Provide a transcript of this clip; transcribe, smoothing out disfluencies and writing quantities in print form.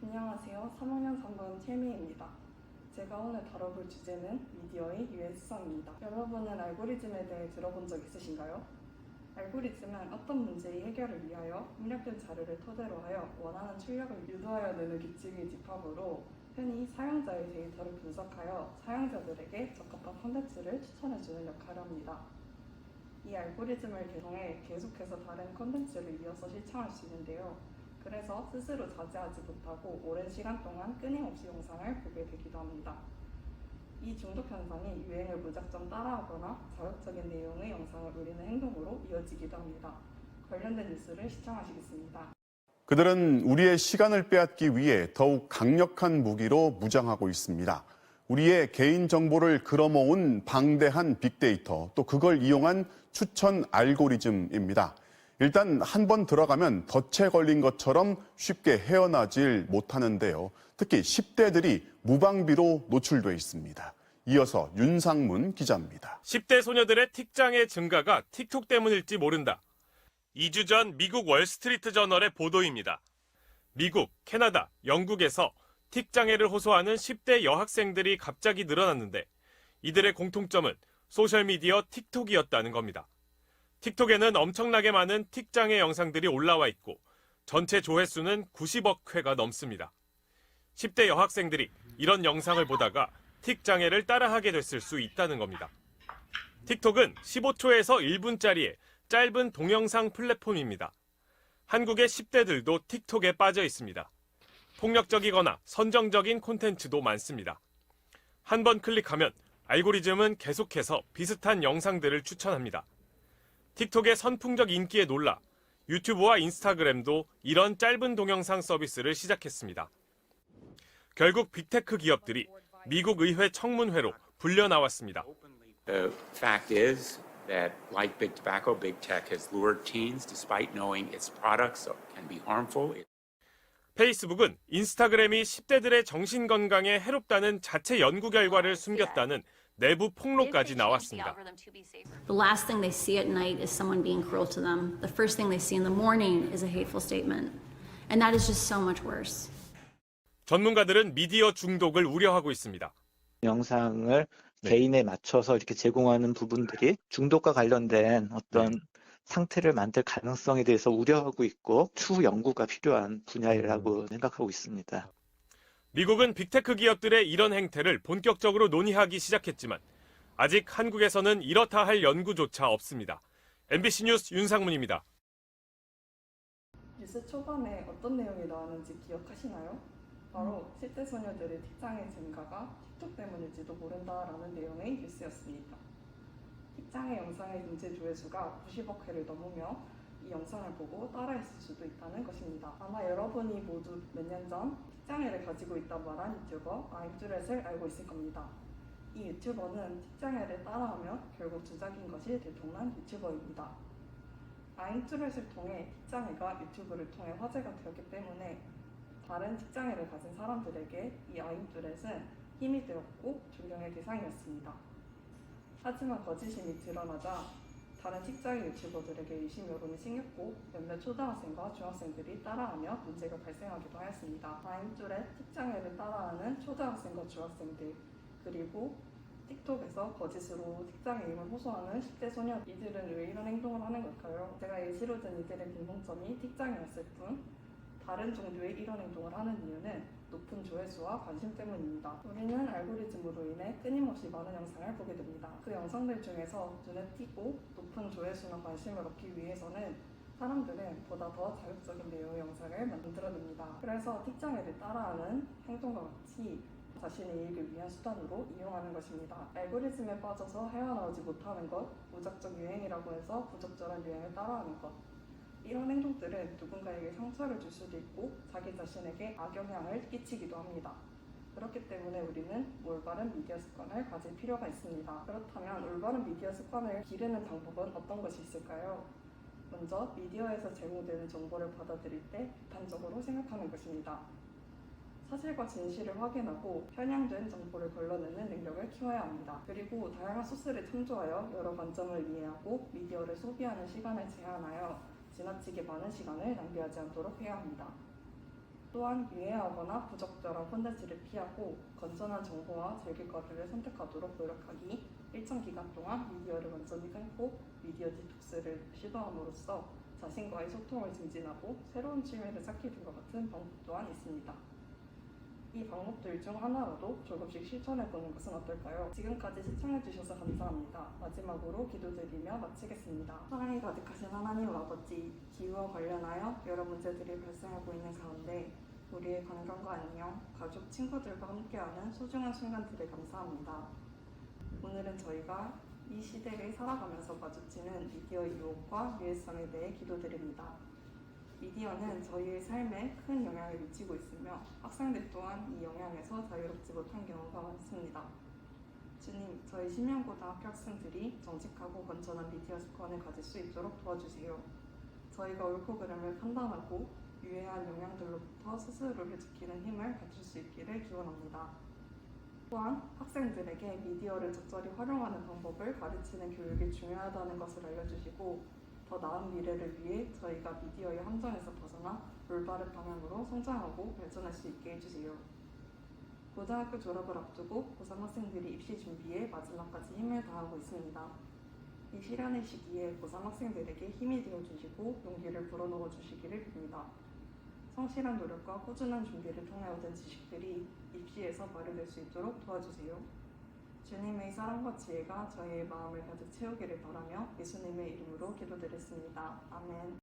안녕하세요. 3학년 3반 최미입니다. 제가 오늘 다뤄볼 주제는 미디어의 유해성입니다. 여러분은 알고리즘에 대해 들어본 적 있으신가요? 알고리즘은 어떤 문제의 해결을 위하여 입력된 자료를 토대로 하여 원하는 출력을 유도하여 내는 규칙의 집합으로 흔히 사용자의 데이터를 분석하여 사용자들에게 적합한 콘텐츠를 추천해주는 역할을 합니다. 이 알고리즘을 개통해 계속해서 다른 콘텐츠를 이어서 시청할 수 있는데요. 그래서 스스로 자제하지 못하고 오랜 시간 동안 끊임없이 영상을 보게 되기도 합니다. 이 중독 현상이 유행을 무작정 따라하거나 자극적인 내용의 영상을 올리는 행동으로 이어지기도 합니다. 관련된 뉴스를 시청하시겠습니다. 그들은 우리의 시간을 빼앗기 위해 더욱 강력한 무기로 무장하고 있습니다. 우리의 개인정보를 끌어모은 방대한 빅데이터, 또 그걸 이용한 추천 알고리즘입니다. 일단 한 번 들어가면 덫에 걸린 것처럼 쉽게 헤어나질 못하는데요. 특히 10대들이 무방비로 노출돼 있습니다. 이어서 윤상문 기자입니다. 10대 소녀들의 틱장애 증가가 틱톡 때문일지 모른다. 2주 전 미국 월스트리트 저널의 보도입니다. 미국, 캐나다, 영국에서 틱장애를 호소하는 10대 여학생들이 갑자기 늘어났는데 이들의 공통점은 소셜미디어 틱톡이었다는 겁니다. 틱톡에는 엄청나게 많은 틱장애 영상들이 올라와 있고 전체 조회수는 90억 회가 넘습니다. 10대 여학생들이 이런 영상을 보다가 틱장애를 따라하게 됐을 수 있다는 겁니다. 틱톡은 15초에서 1분짜리의 짧은 동영상 플랫폼입니다. 한국의 10대들도 틱톡에 빠져 있습니다. 폭력적이거나 선정적인 콘텐츠도 많습니다. 한 번 클릭하면 알고리즘은 계속해서 비슷한 영상들을 추천합니다. 틱톡의 선풍적 인기에 놀라 유튜브와 인스타그램도 이런 짧은 동영상 서비스를 시작했습니다. 결국 빅테크 기업들이 미국 의회 청문회로 불려 나왔습니다. The fact is that, like big tobacco, big tech has lured teens despite knowing its products can be harmful. 페이스북은 인스타그램이 10대들의 정신건강에 해롭다는 자체 연구 결과를 숨겼다는 내부 폭로까지 나왔습니다. The last thing they see at night is someone being cruel to them. The first thing they see in the morning is a hateful statement. And that is just so much worse. 전문가들은 미디어 중독을 우려하고 있습니다. 영상을 개인에 맞춰서 이렇게 제공하는 부분들이 중독과 관련된 어떤 상태를 만들 가능성에 대해서 우려하고 있고 추후 연구가 필요한 분야라고 생각하고 있습니다. 미국은 빅테크 기업들의 이런 행태를 본격적으로 논의하기 시작했지만 아직 한국에서는 이렇다 할 연구조차 없습니다. MBC 뉴스 윤상문입니다. 뉴스 초반에 어떤 내용이 나왔는지 기억하시나요? 바로 10대 소녀들의 틱장애 증가가 틱톡 때문일지도 모른다라는 내용의 뉴스였습니다. 틱장애 영상의 전체 조회수가 90억 회를 넘으며 이 영상을 보고 따라했을 수도 있다는 것입니다. 아마 여러분이 모두 몇 년 전 틱장애를 가지고 있다 말한 유튜버 아임뚜렛을 알고 있을 겁니다. 이 유튜버는 틱장애를 따라하며 결국 주작인 것이 들통난 유튜버입니다. 아임뚜렛을 통해 틱장애가 유튜브를 통해 화제가 되었기 때문에 다른 틱장애를 가진 사람들에게 이 아임뚜렛은 힘이 되었고 존경의 대상이었습니다. 하지만 거짓임이 드러나자 다른 틱장애 유튜버들에게 의심 여론이 생겼고 몇몇 초등학생과 중학생들이 따라하며 문제가 발생하기도 하였습니다. 아임뚜렛 틱장애를 따라하는 초등학생과 중학생들, 그리고 틱톡에서 거짓으로 틱장애임을 호소하는 10대 소년, 이들은 왜 이런 행동을 하는 걸까요? 제가 예시로 든 이들의 공통점이 틱장애였을 뿐 다른 종류의 이런 행동을 하는 이유는 높은 조회수와 관심 때문입니다. 우리는 알고리즘으로 인해 끊임없이 많은 영상을 보게 됩니다. 그 영상들 중에서 눈에 띄고 높은 조회수나 관심을 얻기 위해서는 사람들은 보다 더 자극적인 내용의 영상을 만들어냅니다. 그래서 틱장애를 따라하는 행동과 같이 자신의 이익을 위한 수단으로 이용하는 것입니다. 알고리즘에 빠져서 헤어나오지 못하는 것, 무작정 유행이라고 해서 부적절한 유행을 따라하는 것, 이런 행동들은 누군가에게 상처를 줄 수도 있고 자기 자신에게 악영향을 끼치기도 합니다. 그렇기 때문에 우리는 올바른 미디어 습관을 가질 필요가 있습니다. 그렇다면 올바른 미디어 습관을 기르는 방법은 어떤 것이 있을까요? 먼저 미디어에서 제공되는 정보를 받아들일 때 비판적으로 생각하는 것입니다. 사실과 진실을 확인하고 편향된 정보를 걸러내는 능력을 키워야 합니다. 그리고 다양한 소스를 참조하여 여러 관점을 이해하고 미디어를 소비하는 시간을 제한하여 지나치게 많은 시간을 낭비하지 않도록 해야 합니다. 또한 유해하거나 부적절한 콘텐츠를 피하고 건전한 정보와 즐길거리를 선택하도록 노력하기, 일정 기간 동안 미디어를 완전히 끊고 미디어 디톡스를 시도함으로써 자신과의 소통을 증진하고 새로운 취미를 쌓기 등과 같은 방법 또한 있습니다. 이 방법들 중 하나라도 조금씩 실천해보는 것은 어떨까요? 지금까지 시청해주셔서 감사합니다. 마지막으로 기도드리며 마치겠습니다. 사랑이 가득하신 하나님 아버지, 기후와 관련하여 여러 문제들이 발생하고 있는 가운데 우리의 건강과 안녕, 가족, 친구들과 함께하는 소중한 순간들을 감사합니다. 오늘은 저희가 이 시대를 살아가면서 마주치는 미디어 유혹과 유해성에 대해 기도드립니다. 미디어는 저희의 삶에 큰 영향을 미치고 있으며 학생들 또한 이 영향에서 자유롭지 못한 경우가 많습니다. 주님, 저희 신명고등학교 학생들이 정직하고 건전한 미디어 습관을 가질 수 있도록 도와주세요. 저희가 옳고 그름을 판단하고 유해한 영향들로부터 스스로를 지키는 힘을 갖출 수 있기를 기원합니다. 또한 학생들에게 미디어를 적절히 활용하는 방법을 가르치는 교육이 중요하다는 것을 알려주시고 더 나은 미래를 위해 저희가 미디어의 함정에서 벗어나 올바른 방향으로 성장하고 발전할 수 있게 해주세요. 고등학교 졸업을 앞두고 고3 학생들이 입시 준비에 마지막까지 힘을 다하고 있습니다. 이 시련의 시기에 고3 학생들에게 힘이 되어주시고 용기를 불어넣어 주시기를 빕니다. 성실한 노력과 꾸준한 준비를 통해 얻은 지식들이 입시에서 발휘될 수 있도록 도와주세요. 주님의 사랑과 지혜가 저희의 마음을 가득 채우기를 바라며 예수님의 이름으로 기도드렸습니다. 아멘.